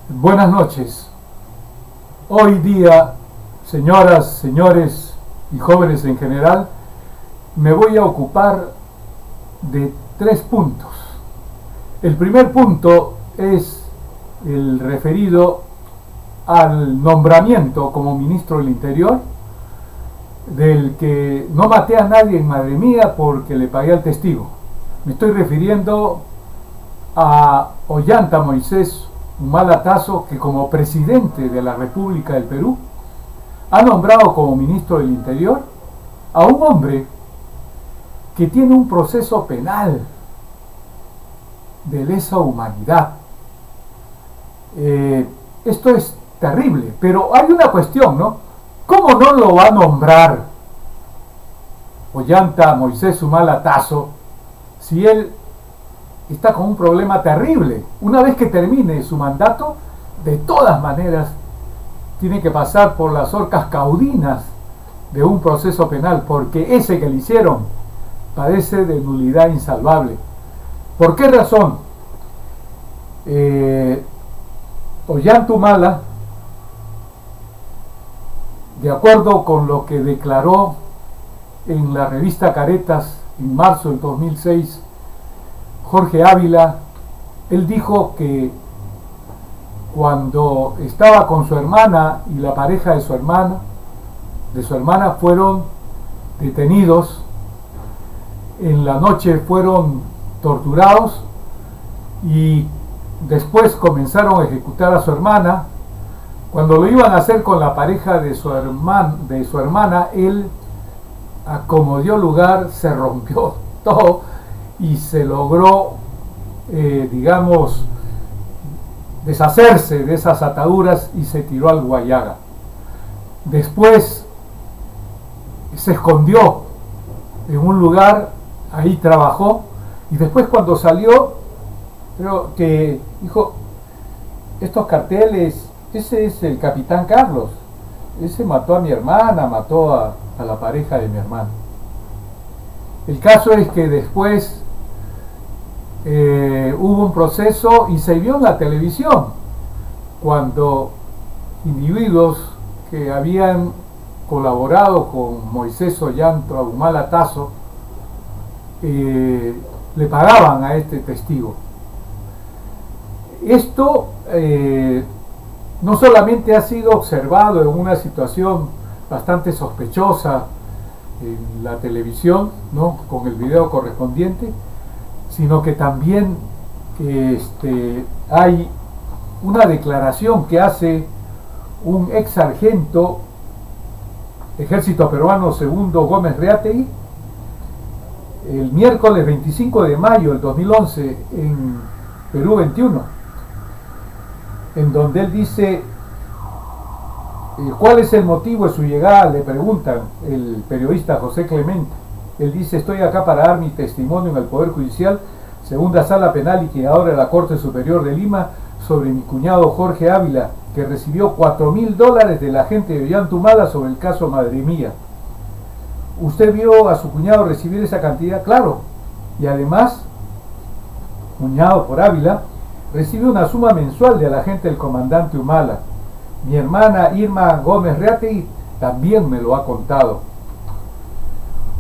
Buenas noches. Hoy día, señoras, señores y jóvenes en general, me voy a ocupar de 3 puntos. El primer punto es el referido al nombramiento como ministro del Interior, del que no maté a nadie en Madre Mía porque le pagué al testigo. Me estoy refiriendo a Ollanta Moisés Humala Tasso, que como presidente de la República del Perú ha nombrado como ministro del Interior a un hombre que tiene un proceso penal de lesa humanidad. Esto es terrible, pero hay una cuestión, ¿no? ¿Cómo no lo va a nombrar Ollanta Moisés Humala Tasso si él está con un problema terrible? Una vez que termine su mandato, de todas maneras tiene que pasar por las horcas caudinas de un proceso penal, porque ese que le hicieron padece de nulidad insalvable. ¿Por qué razón? Ollanta Humala, de acuerdo con lo que declaró en la revista Caretas en marzo del 2006, Jorge Ávila, él dijo que cuando estaba con su hermana y la pareja de su hermana fueron detenidos, en la noche fueron torturados y después comenzaron a ejecutar a su hermana. Cuando lo iban a hacer con la pareja de su hermana, él, como dio lugar, se rompió todo y se logró, deshacerse de esas ataduras y se tiró al Guayaga. Después se escondió en un lugar, ahí trabajó, y después cuando salió, creo que dijo: estos carteles, ese es el capitán Carlos, ese mató a mi hermana, mató a la pareja de mi hermano. El caso es que después hubo un proceso y se vio en la televisión cuando individuos que habían colaborado con Moisés Ollanta Humala Tasso le pagaban a este testigo. Esto no solamente ha sido observado en una situación bastante sospechosa en la televisión, ¿no?, con el video correspondiente, sino que también hay una declaración que hace un ex sargento Ejército Peruano segundo Gómez Reategui el miércoles 25 de mayo del 2011 en Perú 21, en donde él dice: ¿cuál es el motivo de su llegada?, le preguntan el periodista José Clemente. Él dice: estoy acá para dar mi testimonio en el Poder Judicial, Segunda Sala Penal Liquidadora de la Corte Superior de Lima, sobre mi cuñado Jorge Ávila, que recibió $4,000 de la gente de Ollanta Humala sobre el caso Madre Mía. ¿Usted vio a su cuñado recibir esa cantidad? Claro. Y además, cuñado por Ávila, recibe una suma mensual de la gente del comandante Humala. Mi hermana Irma Gómez Reategui también me lo ha contado.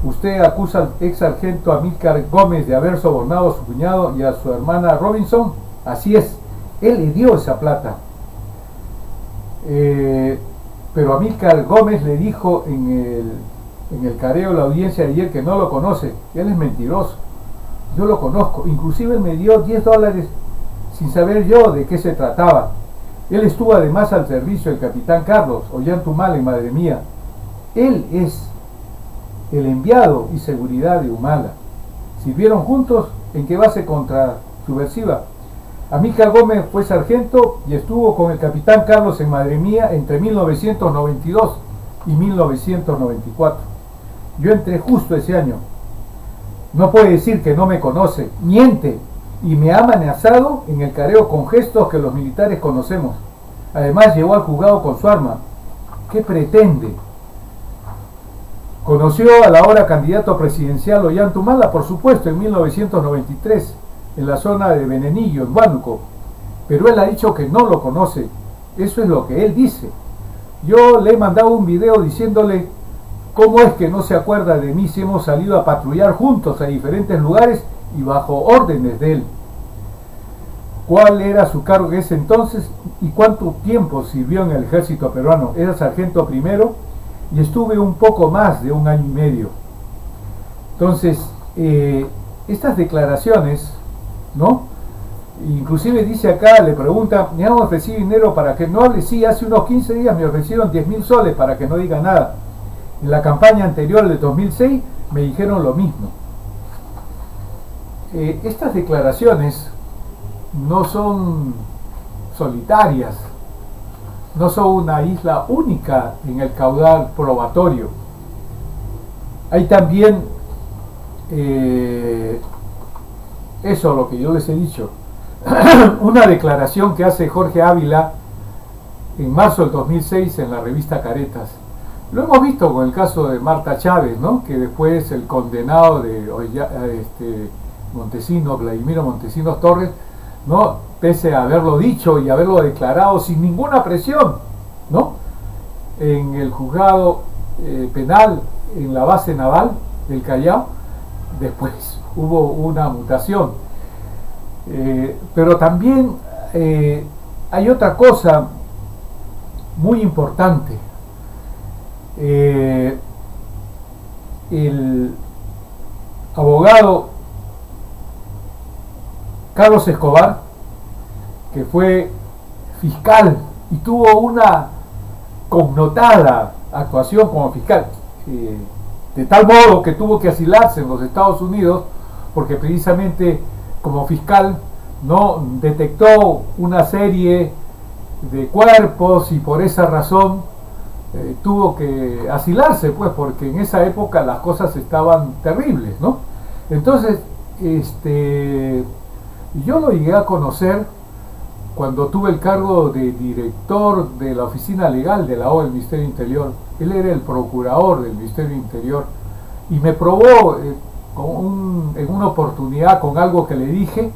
Usted acusa al ex sargento Amílcar Gómez de haber sobornado a su cuñado y a su hermana Robinson. Así es, él le dio esa plata. Pero Amílcar Gómez le dijo en el careo de la audiencia de ayer que no lo conoce. Él es mentiroso. Yo lo conozco. Inclusive él me dio $10 sin saber yo de qué se trataba. Él estuvo además al servicio del capitán Carlos Ollanta Humala en Madre Mía. Él es el enviado y seguridad de Humala. Sirvieron juntos. ¿En qué base contrasubversiva? Amílcar Gómez fue sargento y estuvo con el capitán Carlos en Madre Mía entre 1992 y 1994. Yo entré justo ese año. No puede decir que no me conoce. Miente. Y me ha amenazado en el careo con gestos que los militares conocemos. Además llegó al juzgado con su arma. ¿Qué pretende? Conoció al ahora candidato presidencial Ollanta Humala, por supuesto, en 1993, en la zona de Venenillo, en Huánuco. pero él ha dicho que no lo conoce. Eso es lo que él dice. Yo le he mandado un video diciéndole cómo es que no se acuerda de mí si hemos salido a patrullar juntos a diferentes lugares y bajo órdenes de él. ¿Cuál era su cargo en ese entonces y cuánto tiempo sirvió en el ejército peruano? Era sargento primero y estuve un poco más de 1 año y medio. Entonces, estas declaraciones, ¿no? Inclusive dice acá, le pregunta, me han ofrecido dinero para que no hable. Sí, hace unos 15 días me ofrecieron 10.000 soles para que no diga nada. En la campaña anterior del 2006 me dijeron lo mismo. Estas declaraciones no son solitarias, no son una isla única en el caudal probatorio. Hay también eso, lo que yo les he dicho, una declaración que hace Jorge Ávila en marzo del 2006 en la revista Caretas. Lo hemos visto con el caso de Marta Chávez, ¿no? Que después el condenado de Montesinos, Vladimiro Montesinos Torres, ¿no? Pese a haberlo dicho y haberlo declarado sin ninguna presión, ¿no? En el juzgado penal en la base naval del Callao, después hubo una mutación. Pero también hay otra cosa muy importante. El abogado Carlos Escobar, que fue fiscal y tuvo una connotada actuación como fiscal, de tal modo que tuvo que asilarse en los Estados Unidos porque precisamente como fiscal no detectó una serie de cuerpos y por esa razón tuvo que asilarse, pues, porque en esa época las cosas estaban terribles, ¿no? Entonces, yo lo llegué a conocer cuando tuve el cargo de director de la oficina legal de la OEA del Ministerio Interior. Él era el procurador del Ministerio Interior y me probó en una oportunidad con algo que le dije.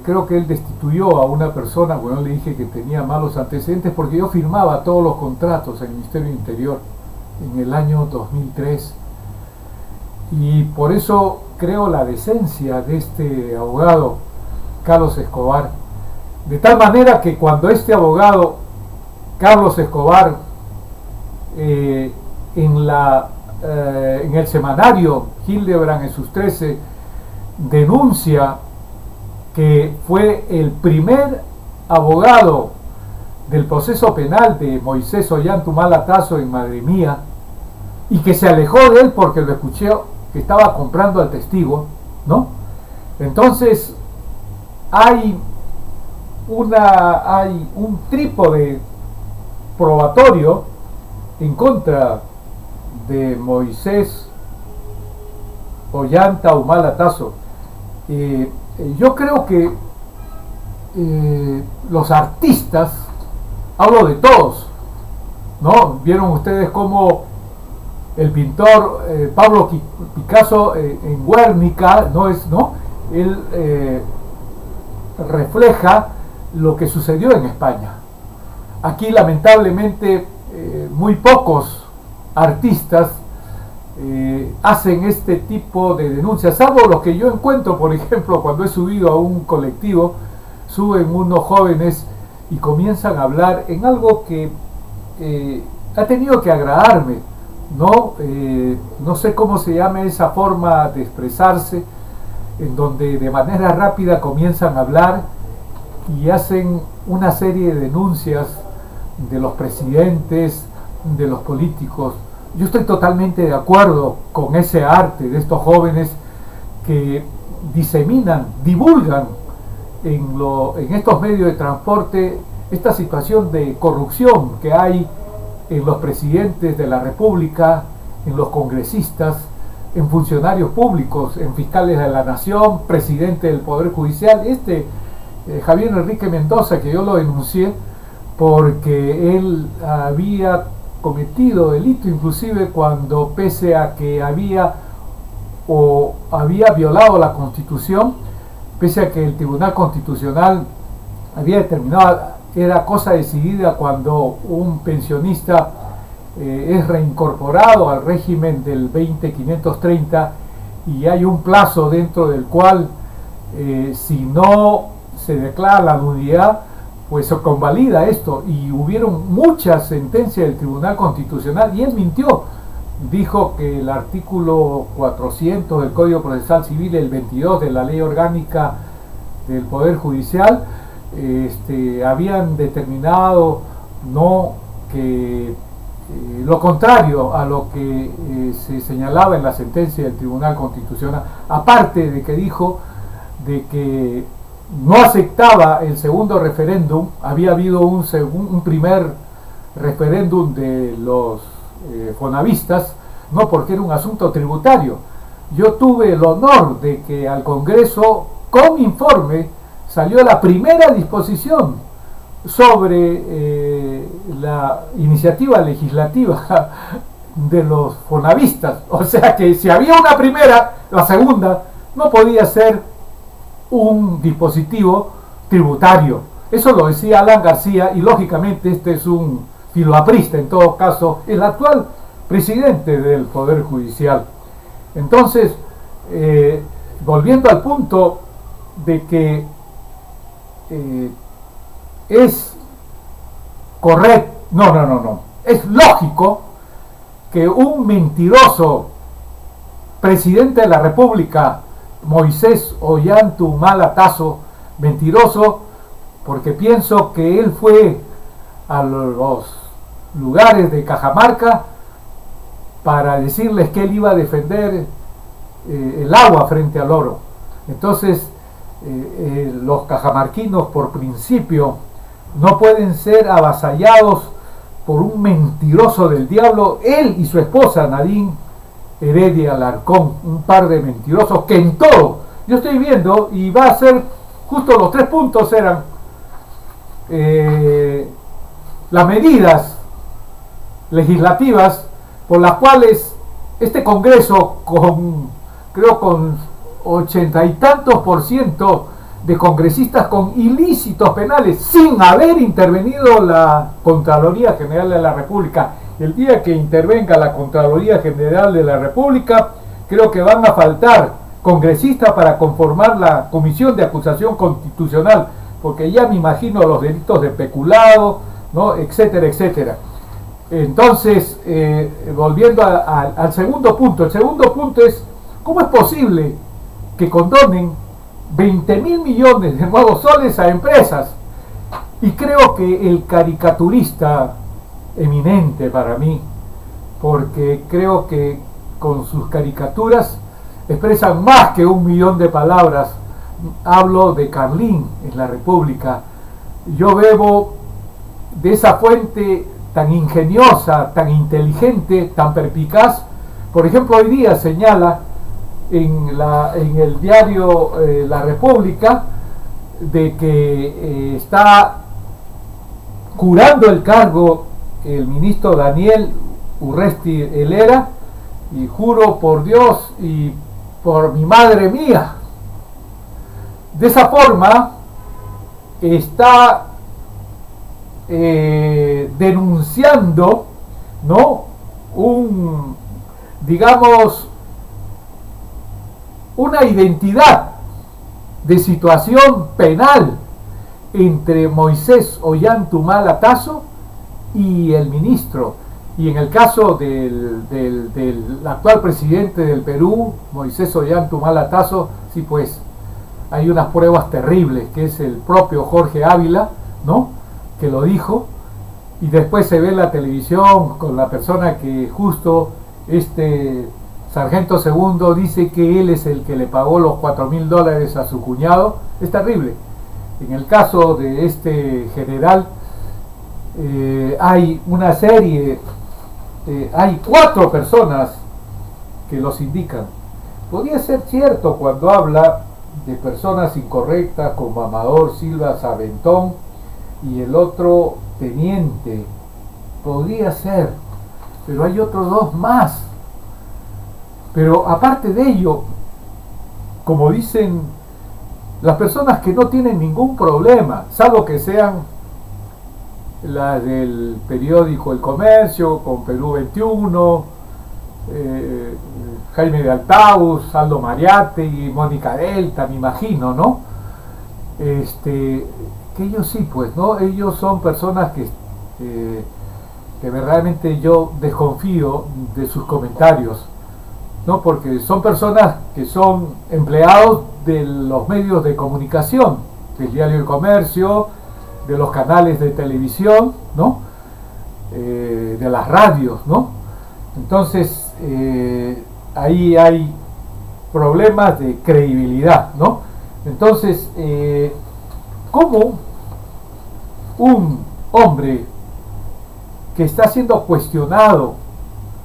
Creo que él destituyó a una persona cuando le dije que tenía malos antecedentes, porque yo firmaba todos los contratos en el Ministerio Interior en el año 2003, y por eso creo la decencia de este abogado Carlos Escobar, de tal manera que cuando este abogado Carlos Escobar en el semanario Hildebrand en sus 13 denuncia que fue el primer abogado del proceso penal de Moisés Ollanta Tazo en Madre Mía, y que se alejó de él porque lo escuché que estaba comprando al testigo, ¿no? Entonces hay un trípode probatorio en contra de Moisés Ollanta Tazo. Yo creo que los artistas, hablo de todos, ¿no? Vieron ustedes cómo el pintor Pablo Picasso en Guernica, él refleja lo que sucedió en España. Aquí lamentablemente muy pocos artistas hacen este tipo de denuncias, salvo los que yo encuentro, por ejemplo, cuando he subido a un colectivo, suben unos jóvenes y comienzan a hablar en algo que ha tenido que agradarme, ¿no? No sé cómo se llama esa forma de expresarse, en donde de manera rápida comienzan a hablar y hacen una serie de denuncias de los presidentes, de los políticos. Yo estoy totalmente de acuerdo con ese arte de estos jóvenes que diseminan, divulgan en estos medios de transporte esta situación de corrupción que hay en los presidentes de la República, en los congresistas, en funcionarios públicos, en fiscales de la nación, presidente del Poder Judicial. Javier Enrique Mendoza, que yo lo denuncié porque él había cometido delito, inclusive cuando, pese a que había violado la Constitución, pese a que el Tribunal Constitucional había determinado, era cosa decidida cuando un pensionista es reincorporado al régimen del 20530 y hay un plazo dentro del cual si no se declara la nulidad, pues se convalida esto. Y hubieron muchas sentencias del Tribunal Constitucional y él mintió. Dijo que el artículo 400 del Código Procesal Civil, el 22 de la Ley Orgánica del Poder Judicial, habían determinado no que lo contrario a lo que se señalaba en la sentencia del Tribunal Constitucional, aparte de que dijo de que no aceptaba el segundo referéndum. Había habido un primer referéndum de los fonavistas, no, porque era un asunto tributario. Yo tuve el honor de que al Congreso, con informe, salió la primera disposición sobre la iniciativa legislativa de los fonavistas. O sea que si había una primera, la segunda no podía ser un dispositivo tributario. Eso lo decía Alan García, y lógicamente este es un filoaprista, en todo caso, el actual presidente del Poder Judicial. Entonces, volviendo al punto de que es correcto, no, es lógico que un mentiroso presidente de la República, Moisés Ollanta Tazo, mentiroso, porque pienso que él fue a los lugares de Cajamarca para decirles que él iba a defender el agua frente al oro. Entonces, los cajamarquinos, por principio, no pueden ser avasallados por un mentiroso del diablo, él y su esposa Nadine Heredia Alarcón, un par de mentirosos que en todo, yo estoy viendo, y va a ser justo los 3 puntos eran las medidas legislativas por las cuales este Congreso, creo con 80 y tantos % de congresistas con ilícitos penales, sin haber intervenido la Contraloría General de la República. El día que intervenga la Contraloría General de la República, creo que van a faltar congresistas para conformar la Comisión de Acusación Constitucional, porque ya me imagino los delitos de peculado, ¿no?, etcétera, etcétera. Entonces, volviendo al segundo punto, el segundo punto es: ¿cómo es posible que condonen 20.000 millones de nuevos soles a empresas? Y creo que el caricaturista eminente para mí, porque creo que con sus caricaturas expresan más que 1 millón de palabras. Hablo de Carlín en la República. Yo bebo de esa fuente tan ingeniosa, tan inteligente, tan perspicaz. Por ejemplo, hoy día señala en el diario La República de que está curando el cargo el ministro Daniel Urresti Helera, y juro por Dios y por mi madre mía, de esa forma está denunciando, ¿no?, digamos, una identidad de situación penal entre Moisés Ollanta Tazo y el ministro. Y en el caso del actual presidente del Perú, Moisés Ollanta Tazo, sí, pues hay unas pruebas terribles, que es el propio Jorge Ávila, ¿no?, que lo dijo, y después se ve en la televisión con la persona que justo este sargento segundo dice que él es el que le pagó los $4.000 a su cuñado. Es terrible. En el caso de este general, hay una serie, hay 4 personas que los indican. Podría ser cierto cuando habla de personas incorrectas como Amador Silva Saventón y el otro teniente, podría ser, pero hay otros 2 más. Pero aparte de ello, como dicen las personas que no tienen ningún problema, salvo que sean las del periódico El Comercio, con Perú 21, Jaime de Altaus, Aldo Mariátegui, Mónica Delta, me imagino, ¿no? Que ellos sí, pues, ¿no? Ellos son personas que verdaderamente yo desconfío de sus comentarios, ¿no? Porque son personas que son empleados de los medios de comunicación, del diario El Comercio, de los canales de televisión, ¿no? De las radios, ¿no? Entonces, ahí hay problemas de credibilidad, ¿no? Entonces, ¿cómo un hombre que está siendo cuestionado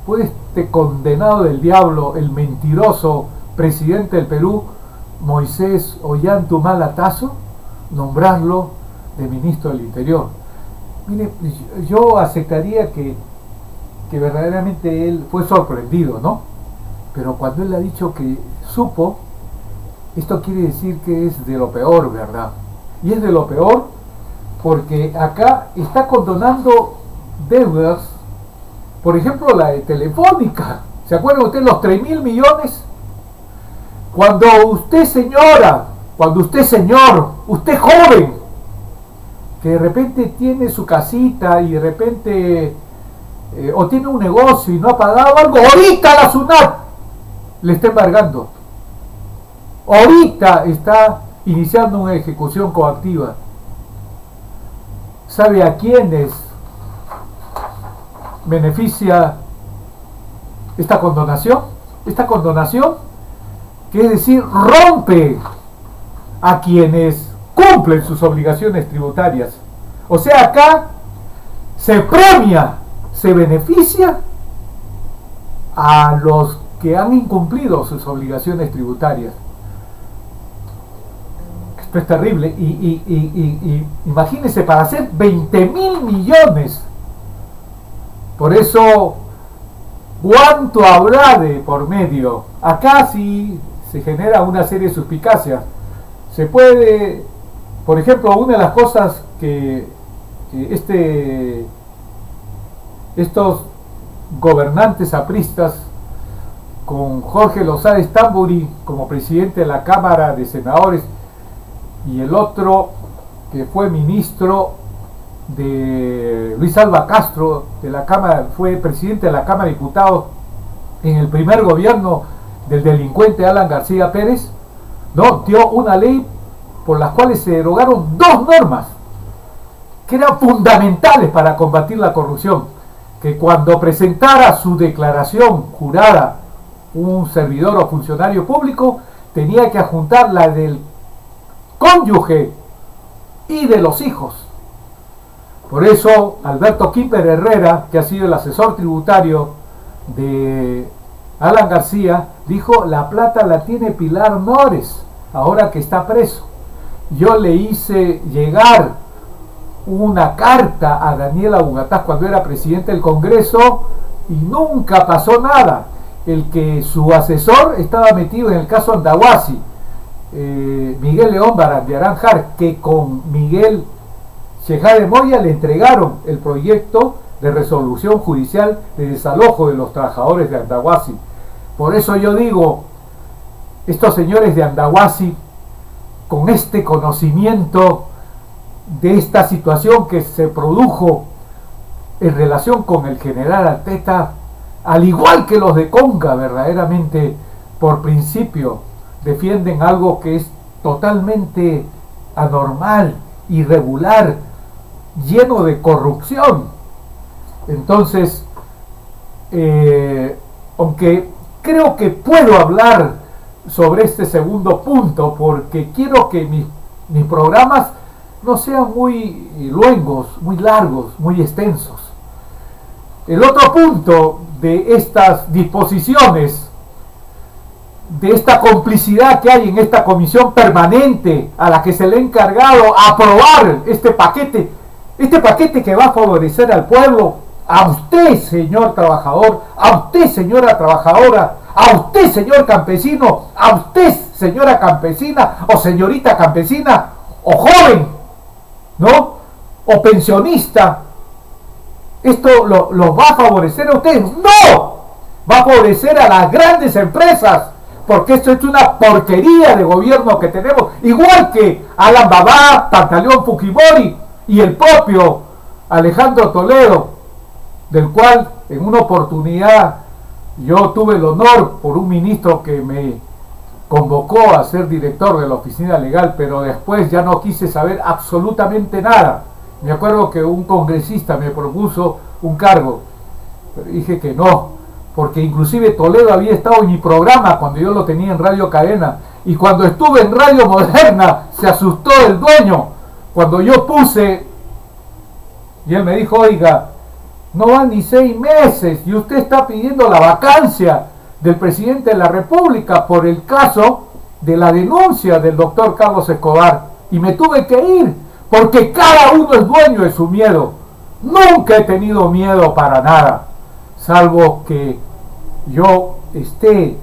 puede este condenado del diablo, el mentiroso presidente del Perú, Moisés Ollanta Tazo, nombrarlo de ministro del Interior? Mire, yo aceptaría que verdaderamente él fue sorprendido, ¿no? Pero cuando él ha dicho que supo, esto quiere decir que es de lo peor, ¿verdad? Y es de lo peor porque acá está condonando deudas, por ejemplo la de Telefónica. ¿Se acuerdan ustedes los 3.000 millones? Cuando usted señora, cuando usted señor, usted joven, que de repente tiene su casita y de repente o tiene un negocio y no ha pagado algo, ahorita la SUNAT le está embargando, ahorita está iniciando una ejecución coactiva. ¿Sabe a quiénes beneficia esta condonación? Esta condonación, que es decir, rompe a quienes cumplen sus obligaciones tributarias. O sea, acá se premia, se beneficia a los que han incumplido sus obligaciones tributarias. Esto es terrible. Y imagínense, para hacer 20.000 millones. Por eso, ¿cuánto habrá de por medio? Acá sí se genera una serie de suspicacias. Se puede, por ejemplo, una de las cosas que estos gobernantes apristas, con Jorge Lozada Estamburi como presidente de la Cámara de Senadores y el otro que fue ministro de Luis Alba Castro de la Cámara, fue presidente de la Cámara de Diputados en el primer gobierno del delincuente Alan García Pérez, ¿no? Dio una ley por las cuales se derogaron dos normas que eran fundamentales para combatir la corrupción, que cuando presentara su declaración jurada un servidor o funcionario público, tenía que adjuntar la del cónyuge y de los hijos. Por eso Alberto Quimper Herrera, que ha sido el asesor tributario de Alan García, dijo: la plata la tiene Pilar Nores, ahora que está preso. Yo le hice llegar una carta a Daniela Bugatás cuando era presidente del Congreso y nunca pasó nada. El que su asesor estaba metido en el caso Andahuasi, Miguel León Barandiaranjar, que con Miguel Chejá de Moya le entregaron el proyecto de resolución judicial de desalojo de los trabajadores de Andahuasi. Por eso yo digo, estos señores de Andahuasi, con este conocimiento de esta situación que se produjo en relación con el general Arteta, al igual que los de Conga, verdaderamente por principio defienden algo que es totalmente anormal, irregular, lleno de corrupción. Entonces, aunque creo que puedo hablar sobre este segundo punto, porque quiero que mis programas no sean muy luengos, muy largos, muy extensos. El otro punto de estas disposiciones, de esta complicidad que hay en esta comisión permanente a la que se le ha encargado aprobar este paquete que va a favorecer al pueblo, a usted, señor trabajador, a usted, señora trabajadora, a usted, señor campesino, a usted, señora campesina o señorita campesina o joven, ¿no? O pensionista. ¿Esto los va a favorecer a ustedes? ¡No! Va a favorecer a las grandes empresas, porque esto es una porquería de gobierno que tenemos, igual que Alan Babá, Pantaleón Fujimori y el propio Alejandro Toledo, del cual en una oportunidad yo tuve el honor por un ministro que me convocó a ser director de la oficina legal, pero después ya no quise saber absolutamente nada. Me acuerdo que un congresista me propuso un cargo, pero dije que no, porque inclusive Toledo había estado en mi programa cuando yo lo tenía en Radio Cadena, y cuando estuve en Radio Moderna se asustó el dueño cuando yo puse, y él me dijo: oiga, no van ni 6 meses y usted está pidiendo la vacancia del presidente de la República por el caso de la denuncia del doctor Carlos Escobar. Y me tuve que ir, porque cada uno es dueño de su miedo. Nunca he tenido miedo para nada, salvo que yo esté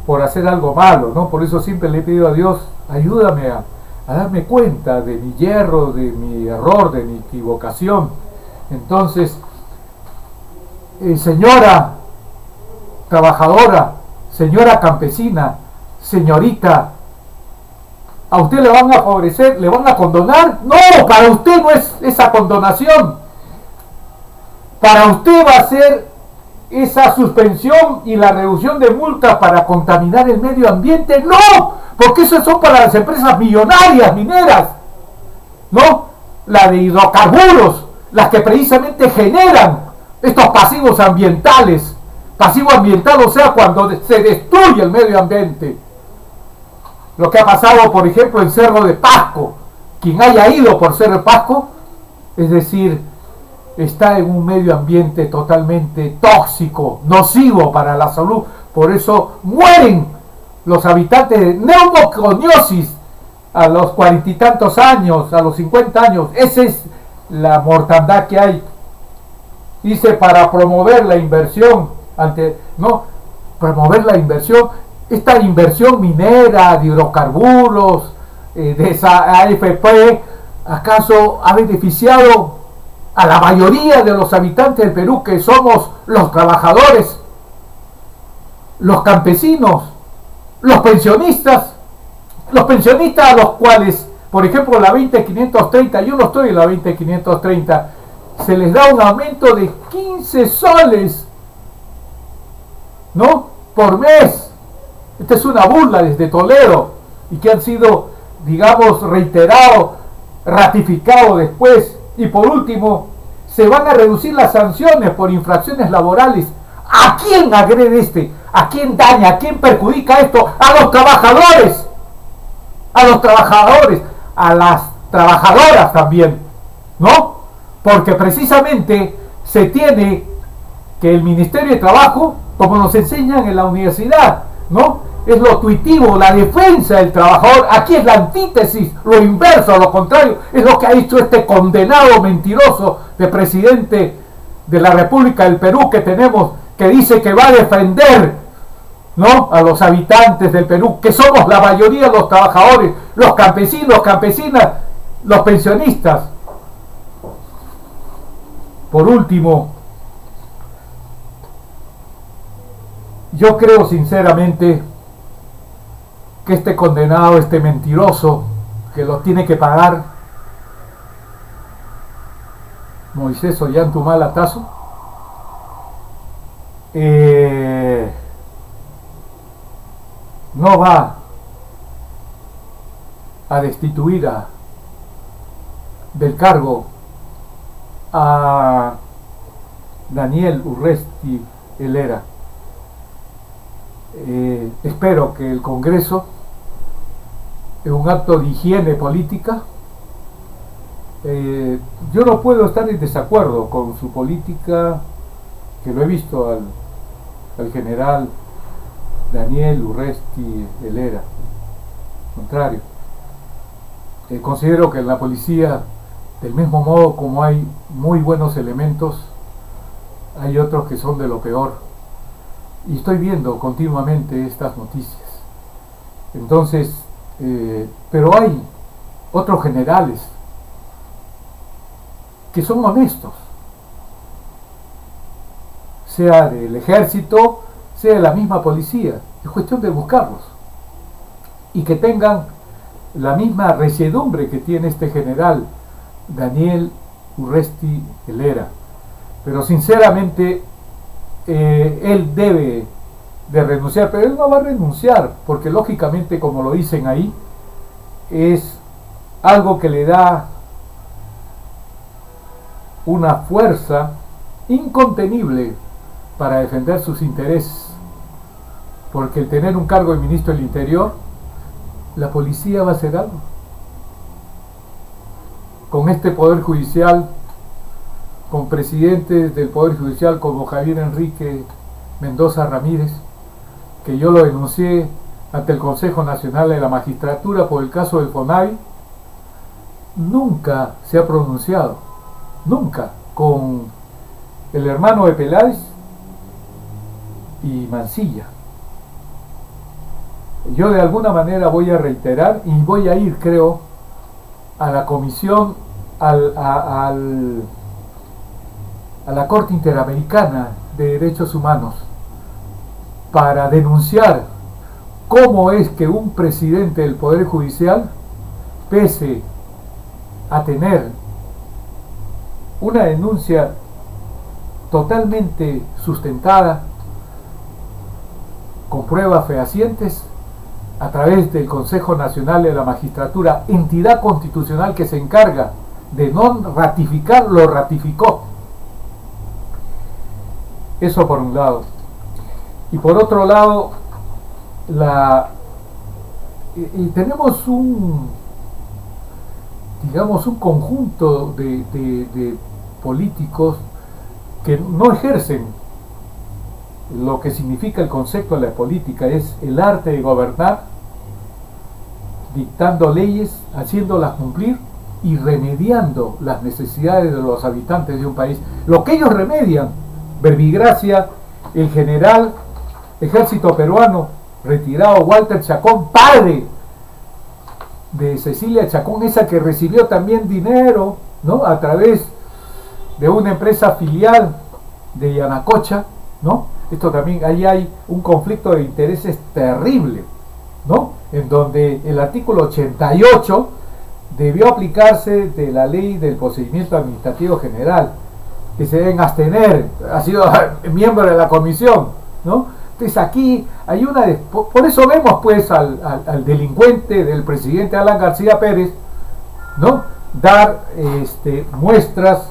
por hacer algo malo, ¿no? Por eso siempre le he pedido a Dios: ayúdame a darme cuenta de mi yerro, de mi error, de mi equivocación. Entonces, señora trabajadora, señora campesina, señorita, ¿a usted le van a favorecer? ¿Le van a condonar? No, para usted no es esa condonación. Para usted va a ser esa suspensión y la reducción de multas para contaminar el medio ambiente. No, porque eso son para las empresas millonarias mineras, ¿no? La de hidrocarburos, las que precisamente generan estos pasivos ambientales. Pasivo ambiental, o sea, cuando se destruye el medio ambiente. Lo que ha pasado, por ejemplo, en Cerro de Pasco. Quien haya ido por Cerro de Pasco, es decir, está en un medio ambiente totalmente tóxico, nocivo para la salud. Por eso mueren los habitantes de neumoconiosis a los 40 y tantos años, a los 50 años. Esa es la mortandad que hay. Dice: para promover la inversión, promover la inversión, esta inversión minera de hidrocarburos, de esa AFP, ¿acaso ha beneficiado a la mayoría de los habitantes del Perú, que somos los trabajadores, los campesinos, los pensionistas a los cuales, por ejemplo, la 20530, yo no estoy en la 20530, se les da un aumento de 15 soles, ¿no?, por mes? Esta es una burla desde Toledo, y que han sido, digamos, reiterado, ratificado después. Y por último, se van a reducir las sanciones por infracciones laborales. ¿A quién agrede este? ¿A quién daña? ¿A quién perjudica esto? A los trabajadores, a las trabajadoras también, ¿no? Porque precisamente se tiene que el Ministerio de Trabajo, como nos enseñan en la universidad, ¿no?, es lo tuitivo, la defensa del trabajador. Aquí es la antítesis, lo inverso, lo contrario. Es lo que ha hecho este condenado mentiroso de presidente de la República del Perú que tenemos, que dice que va a defender, ¿no?, a los habitantes del Perú, que somos la mayoría de los trabajadores, los campesinos, campesinas, los pensionistas. Por último, yo creo sinceramente que este condenado, este mentiroso, que lo tiene que pagar, Moisés Ollantumal Tazo, no va a destituir del cargo a Daniel Urresti Helera. Espero que el Congreso, en un acto de higiene política, yo no puedo estar en desacuerdo con su política, que lo he visto al general Daniel Urresti Helera. Al contrario, considero que en la policía, del mismo modo como hay muy buenos elementos, hay otros que son de lo peor. Y estoy viendo continuamente estas noticias. Entonces, pero hay otros generales que son honestos, sea del ejército, sea de la misma policía. Es cuestión de buscarlos y que tengan la misma resiedumbre que tiene este general Daniel Urresti Helera. Pero sinceramente él debe de renunciar, pero él no va a renunciar porque lógicamente, como lo dicen ahí, es algo que le da una fuerza incontenible para defender sus intereses, porque el tener un cargo de ministro del Interior, la policía va a hacer algo con este Poder Judicial, con presidentes del Poder Judicial como Javier Enrique Mendoza Ramírez, que yo lo denuncié ante el Consejo Nacional de la Magistratura por el caso del FONAVI. Nunca se ha pronunciado, nunca, con el hermano de Peláez y Mancilla. Yo de alguna manera voy a reiterar y voy a ir, creo, a la comisión, a la Corte Interamericana de Derechos Humanos para denunciar cómo es que un presidente del Poder Judicial, pese a tener una denuncia totalmente sustentada, con pruebas fehacientes, a través del Consejo Nacional de la Magistratura, entidad constitucional que se encarga de no ratificar, lo ratificó. Eso por un lado. Y por otro lado, tenemos un conjunto de políticos que no ejercen lo que significa el concepto de la política, es el arte de gobernar, dictando leyes, haciéndolas cumplir y remediando las necesidades de los habitantes de un país. Lo que ellos remedian, verbigracia, el general ejército peruano retirado Walter Chacón, padre de Cecilia Chacón, esa que recibió también dinero, ¿no?, a través de una empresa filial de Yanacocha, ¿no? Esto también, ahí hay un conflicto de intereses terrible, ¿no?, en donde el artículo 88 debió aplicarse de la ley del procedimiento administrativo general, que se deben abstener, ha sido miembro de la comisión, ¿no? Entonces aquí hay por eso vemos pues al delincuente del presidente Alan García Pérez, ¿no?, dar muestras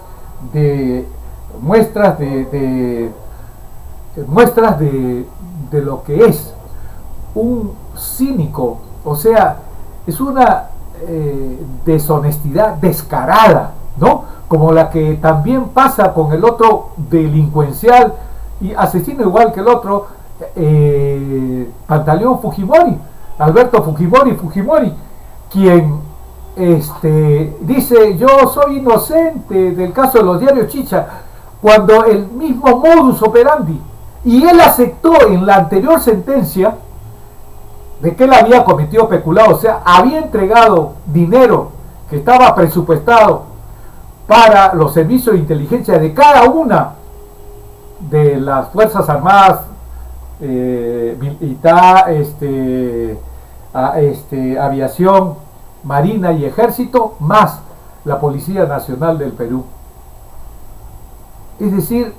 de lo que es un cínico, o sea, es una deshonestidad descarada, ¿no?, como la que también pasa con el otro delincuencial y asesino igual que el otro, Pantaleón Fujimori, Alberto Fujimori, quien dice: yo soy inocente del caso de los diarios Chicha, cuando el mismo modus operandi, y él aceptó en la anterior sentencia de que él había cometido peculado, o sea, había entregado dinero que estaba presupuestado para los servicios de inteligencia de cada una de las Fuerzas Armadas, militar, aviación, marina y ejército, más la Policía Nacional del Perú. Es decir,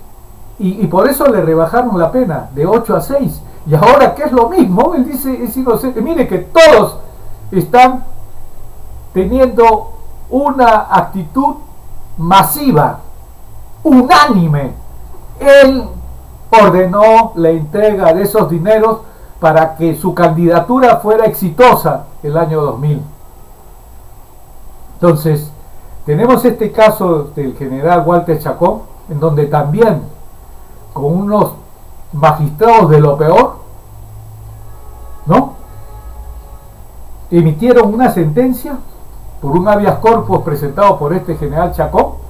y por eso le rebajaron la pena de 8 a 6. Y ahora, que es lo mismo, él dice es inocente. Mire que todos están teniendo una actitud masiva, unánime. Él ordenó la entrega de esos dineros para que su candidatura fuera exitosa el año 2000. Entonces, tenemos este caso del general Walter Chacón, en donde también, con unos magistrados de lo peor, ¿no?, emitieron una sentencia por un habeas corpus presentado por este general Chacón,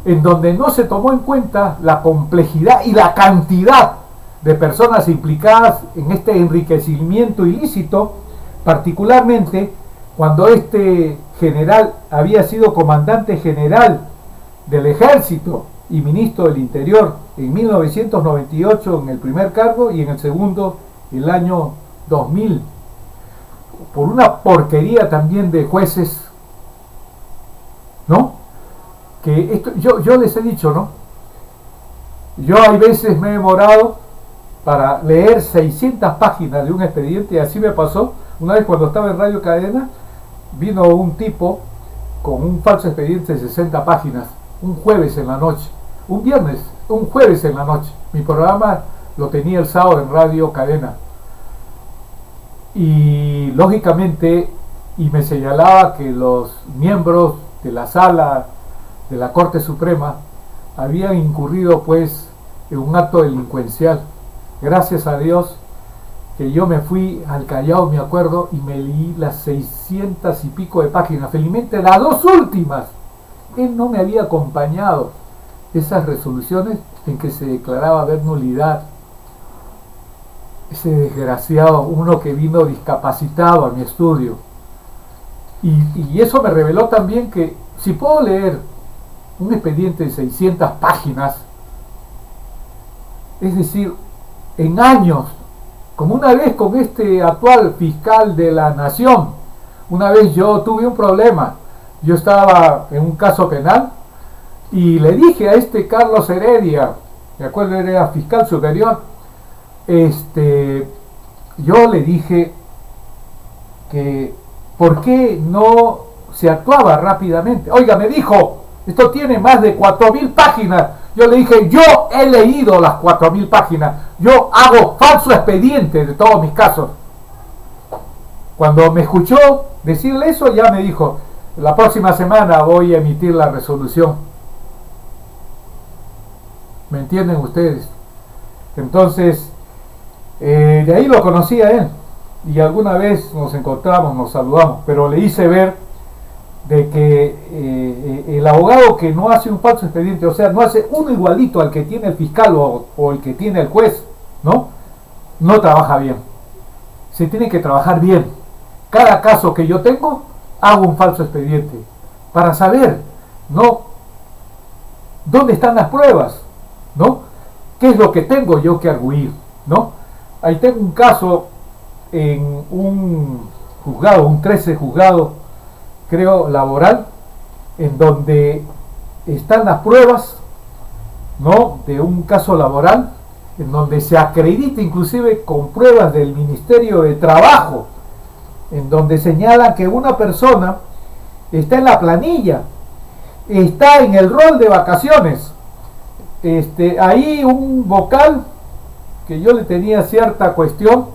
en donde no se tomó en cuenta la complejidad y la cantidad de personas implicadas en este enriquecimiento ilícito particularmente cuando este general había sido comandante general del ejército y ministro del Interior en 1998 en el primer cargo y en el segundo el año 2000, por una porquería también de jueces, ¿no? Que esto, yo les he dicho, ¿no? Yo hay veces me he demorado para leer 600 páginas de un expediente, y así me pasó una vez cuando estaba en Radio Cadena. Vino un tipo con un falso expediente de 60 páginas, un jueves en la noche, un jueves en la noche. Mi programa lo tenía el sábado en Radio Cadena. Y lógicamente, y me señalaba que los miembros de la sala de la Corte Suprema habían incurrido pues en un acto delincuencial. Gracias a Dios que yo me fui al Callao, me acuerdo, y me leí las 600 y pico de páginas, felizmente las dos últimas. Él no me había acompañado esas resoluciones en que se declaraba haber nulidad. Ese desgraciado, uno que vino discapacitado a mi estudio. Y eso me reveló también que si puedo leer un expediente de 600 páginas, es decir, en años, como una vez con este actual fiscal de la nación, una vez yo tuve un problema, yo estaba en un caso penal y le dije a este Carlos Heredia, me acuerdo era fiscal superior, yo le dije que por qué no se actuaba rápidamente. Oiga, me dijo, esto tiene más de 4000 páginas. Yo le dije, yo he leído las 4000 páginas, yo hago falso expediente de todos mis casos. Cuando me escuchó decirle eso, ya me dijo, la próxima semana voy a emitir la resolución. ¿Me entienden ustedes? Entonces, de ahí lo conocí a él, y alguna vez nos encontramos, nos saludamos, pero le hice ver de que el abogado que no hace un falso expediente, o sea, no hace uno igualito al que tiene el fiscal o el que tiene el juez, no trabaja bien. Se tiene que trabajar bien. Cada caso que yo tengo, hago un falso expediente para saber, dónde están las pruebas, qué es lo que tengo yo que arguir, Ahí tengo un caso en un juzgado, un 13 juzgado, creo, laboral, en donde están las pruebas, de un caso laboral, en donde se acredita inclusive con pruebas del Ministerio de Trabajo, en donde señalan que una persona está en la planilla, está en el rol de vacaciones. Ahí un vocal que yo le tenía cierta cuestión,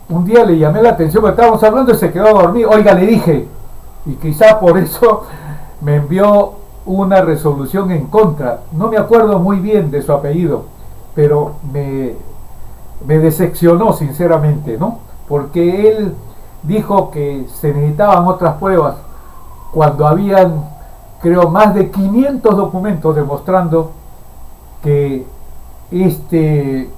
un día le llamé la atención porque estábamos hablando y se quedó dormido. Oiga, le dije, y quizá por eso me envió una resolución en contra. No me acuerdo muy bien de su apellido, pero me decepcionó sinceramente, porque él dijo que se necesitaban otras pruebas cuando habían, creo, más de 500 documentos demostrando que este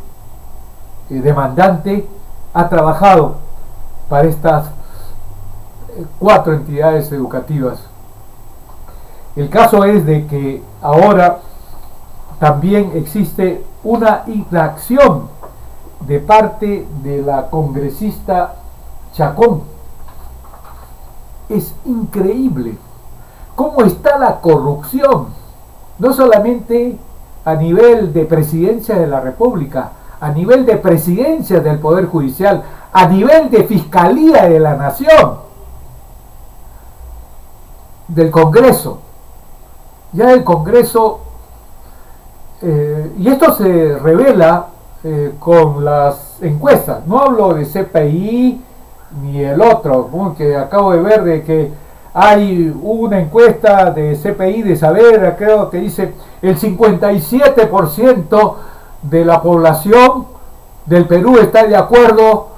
demandante ha trabajado para estas 4 entidades educativas. El caso es de que ahora también existe una inacción de parte de la congresista Chacón. Es increíble cómo está la corrupción, no solamente a nivel de presidencia de la República, a nivel de presidencia del Poder Judicial, a nivel de Fiscalía de la Nación, del Congreso. Ya el Congreso, y esto se revela con las encuestas, no hablo de CPI ni el otro, que acabo de ver de que hay una encuesta de CPI de Saavedra, creo que dice el 57% de la población del Perú está de acuerdo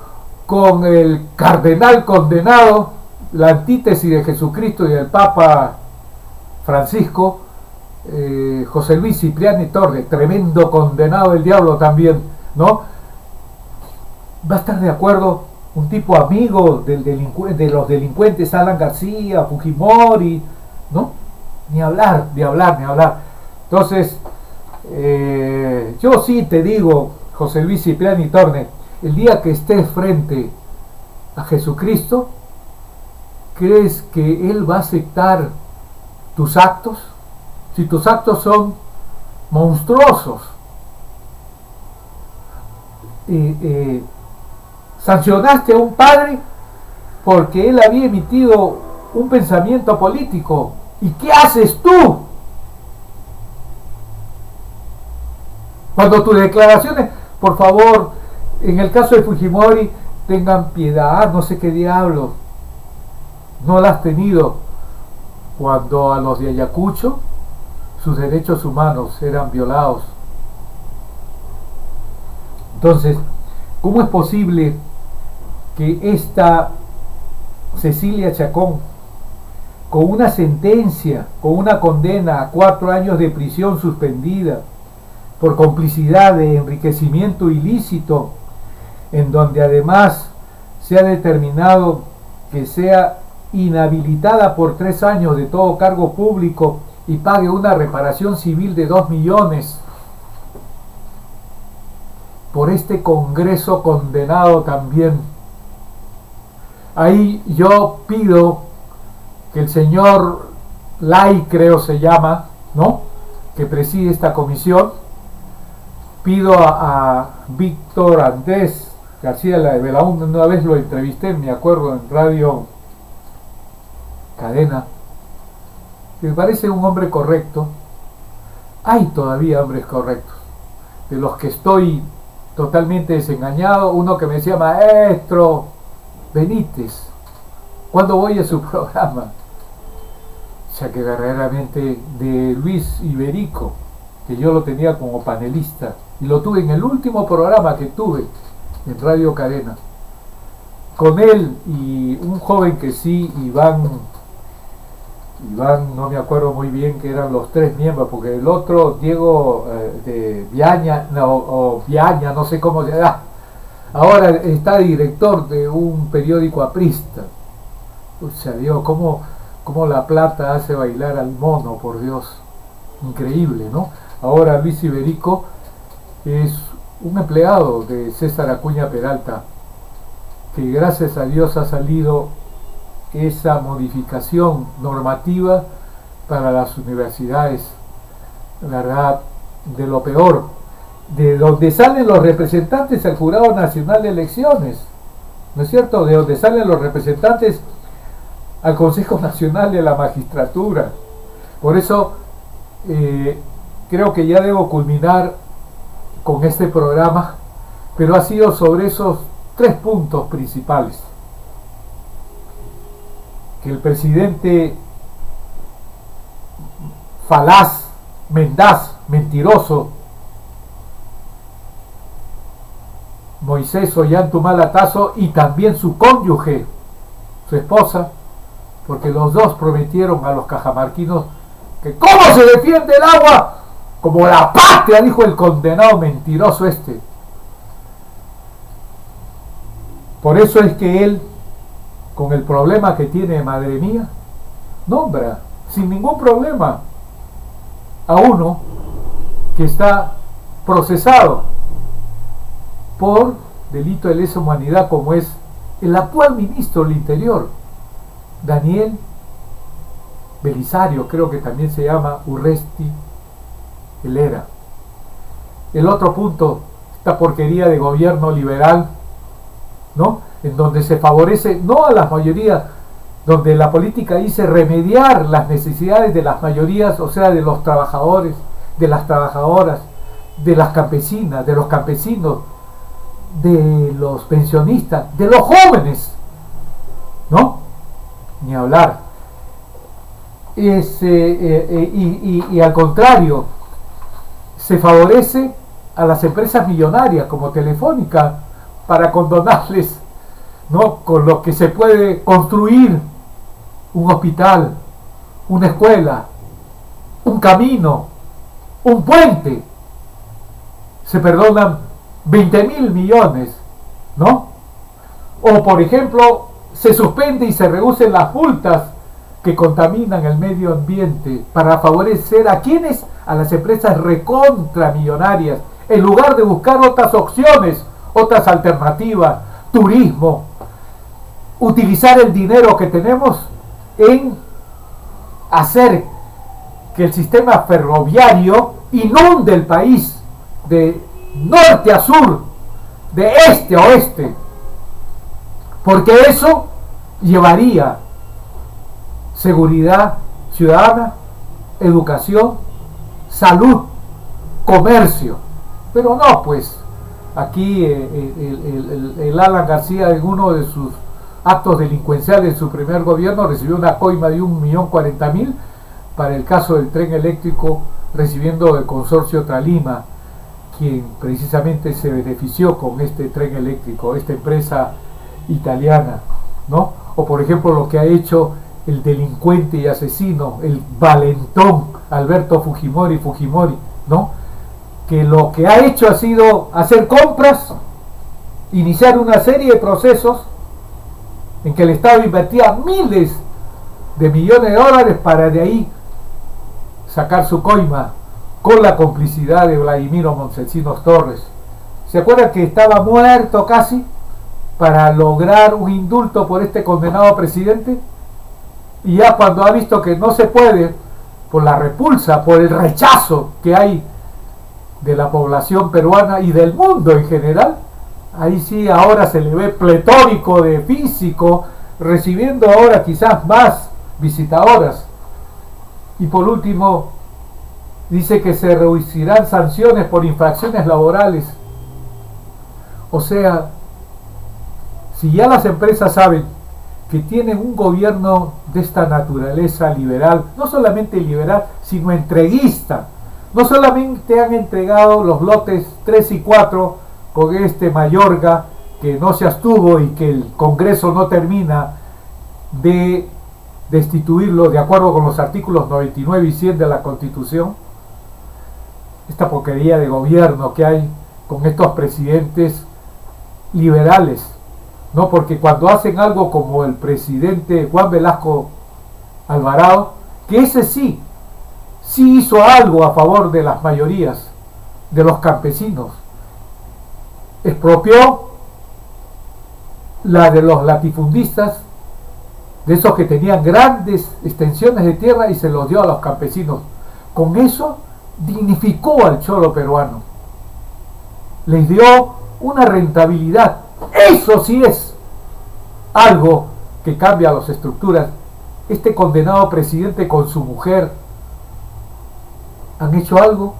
con el cardenal condenado, la antítesis de Jesucristo y del Papa Francisco, José Luis Cipriani Torres, tremendo condenado del diablo también, va a estar de acuerdo un tipo amigo de los delincuentes, Alan García, Fujimori, ¿no? Ni hablar, ni hablar, ni hablar. Entonces, yo sí te digo, José Luis Cipriani Torne, el día que estés frente a Jesucristo, ¿crees que Él va a aceptar tus actos? Si tus actos son monstruosos, sancionaste a un padre porque él había emitido un pensamiento político. ¿Y qué haces tú? Cuando tus declaraciones, por favor, en el caso de Fujimori, tengan piedad, no sé qué diablo, no la has tenido cuando a los de Ayacucho sus derechos humanos eran violados. Entonces, ¿cómo es posible que esta Cecilia Chacón, con una sentencia, con una condena a 4 años de prisión suspendida por complicidad de enriquecimiento ilícito, en donde además se ha determinado que sea inhabilitada por 3 años de todo cargo público y pague una reparación civil de 2 millones por este Congreso condenado también? Ahí yo pido que el señor Lai, creo se llama, ¿no?, que preside esta comisión, pido a Víctor Andrés García Belaúnde, una vez lo entrevisté, me acuerdo, en Radio Cadena, que me parece un hombre correcto. Hay todavía hombres correctos, de los que estoy totalmente desengañado. Uno que me decía: maestro Benítez, ¿cuándo voy a su programa? O sea, que verdaderamente, de Luis Iberico, que yo lo tenía como panelista y lo tuve en el último programa que tuve en Radio Cadena, con él y un joven que sí, Iván, no me acuerdo muy bien, que eran los 3 miembros, porque el otro, Diego de Viaña, Viaña, no sé cómo se llama, ahora está director de un periódico aprista. O sea, Dios, cómo la plata hace bailar al mono, por Dios, increíble, ¿no? Ahora Luis Iberico es un empleado de César Acuña Peralta, que gracias a Dios ha salido esa modificación normativa para las universidades, la verdad, de lo peor, de donde salen los representantes al Jurado Nacional de Elecciones, ¿no es cierto?, de donde salen los representantes al Consejo Nacional de la Magistratura. Por eso creo que ya debo culminar con este programa, pero ha sido sobre esos 3 puntos principales: que el presidente falaz, mendaz, mentiroso, Moisés Ollanta Tazo, y también su cónyuge, su esposa, porque los dos prometieron a los cajamarquinos que ¿cómo se defiende el agua? Como la patria, dijo el condenado mentiroso este. Por eso es que él, con el problema que tiene, madre mía, nombra sin ningún problema a uno que está procesado por delito de lesa humanidad, como es el actual ministro del Interior, Daniel Belisario, creo que también se llama Urresti Helera. El otro punto, esta porquería de gobierno liberal, ¿no?, en donde se favorece no a las mayorías, donde la política dice remediar las necesidades de las mayorías, o sea, de los trabajadores, de las trabajadoras, de las campesinas, de los campesinos, de los pensionistas, de los jóvenes, ¿no? Ni hablar. Y al contrario, se favorece a las empresas millonarias como Telefónica para condonarles, ¿no?, con lo que se puede construir un hospital, una escuela, un camino, un puente. Se perdonan 20.000 millones, ¿no? O por ejemplo, se suspende y se reducen las multas que contaminan el medio ambiente para favorecer a quienes, a las empresas recontramillonarias, en lugar de buscar otras opciones, otras alternativas, turismo, utilizar el dinero que tenemos en hacer que el sistema ferroviario inunde el país de norte a sur, de este a oeste, porque eso llevaría seguridad ciudadana, educación, salud, comercio. Pero no, pues aquí el Alan García, en uno de sus actos delincuenciales en su primer gobierno, recibió una coima de 1.040.000 para el caso del tren eléctrico, recibiendo el consorcio Tralima, quien precisamente se benefició con este tren eléctrico, esta empresa italiana, ¿no? O por ejemplo lo que ha hecho el delincuente y asesino, el valentón Alberto Fujimori, ¿no? Que lo que ha hecho ha sido hacer compras, iniciar una serie de procesos en que el Estado invertía miles de millones de dólares para de ahí sacar su coima, con la complicidad de Vladimiro Montesinos Torres. ¿Se acuerdan que estaba muerto casi para lograr un indulto por este condenado presidente? Y ya cuando ha visto que no se puede, por la repulsa, por el rechazo que hay de la población peruana y del mundo en general, ahí sí ahora se le ve pletórico de físico, recibiendo ahora quizás más visitadoras. Y por último, dice que se reducirán sanciones por infracciones laborales. O sea, si ya las empresas saben que tienen un gobierno de esta naturaleza liberal, no solamente liberal, sino entreguista, no solamente han entregado los lotes 3 y 4 con este Mayorga, que no se abstuvo y que el Congreso no termina de destituirlo de acuerdo con los artículos 99 y 100 de la Constitución. Esta porquería de gobierno que hay con estos presidentes liberales, ¿no? Porque cuando hacen algo como el presidente Juan Velasco Alvarado, que ese sí hizo algo a favor de las mayorías, de los campesinos, expropió la de los latifundistas, de esos que tenían grandes extensiones de tierra, y se los dio a los campesinos. Con eso dignificó al cholo peruano, les dio una rentabilidad. Eso sí es algo que cambia las estructuras. Este condenado presidente con su mujer han hecho algo,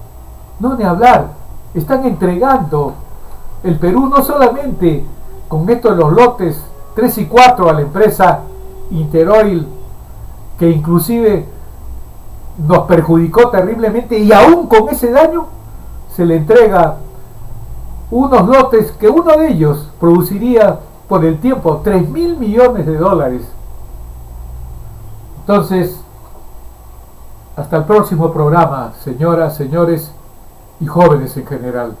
no ni hablar. Están entregando el Perú no solamente con esto de los lotes 3 y 4 a la empresa Interoil, que inclusive nos perjudicó terriblemente, y aún con ese daño se le entrega unos lotes que uno de ellos produciría por el tiempo 3.000 millones de dólares. Entonces, hasta el próximo programa, señoras, señores y jóvenes en general.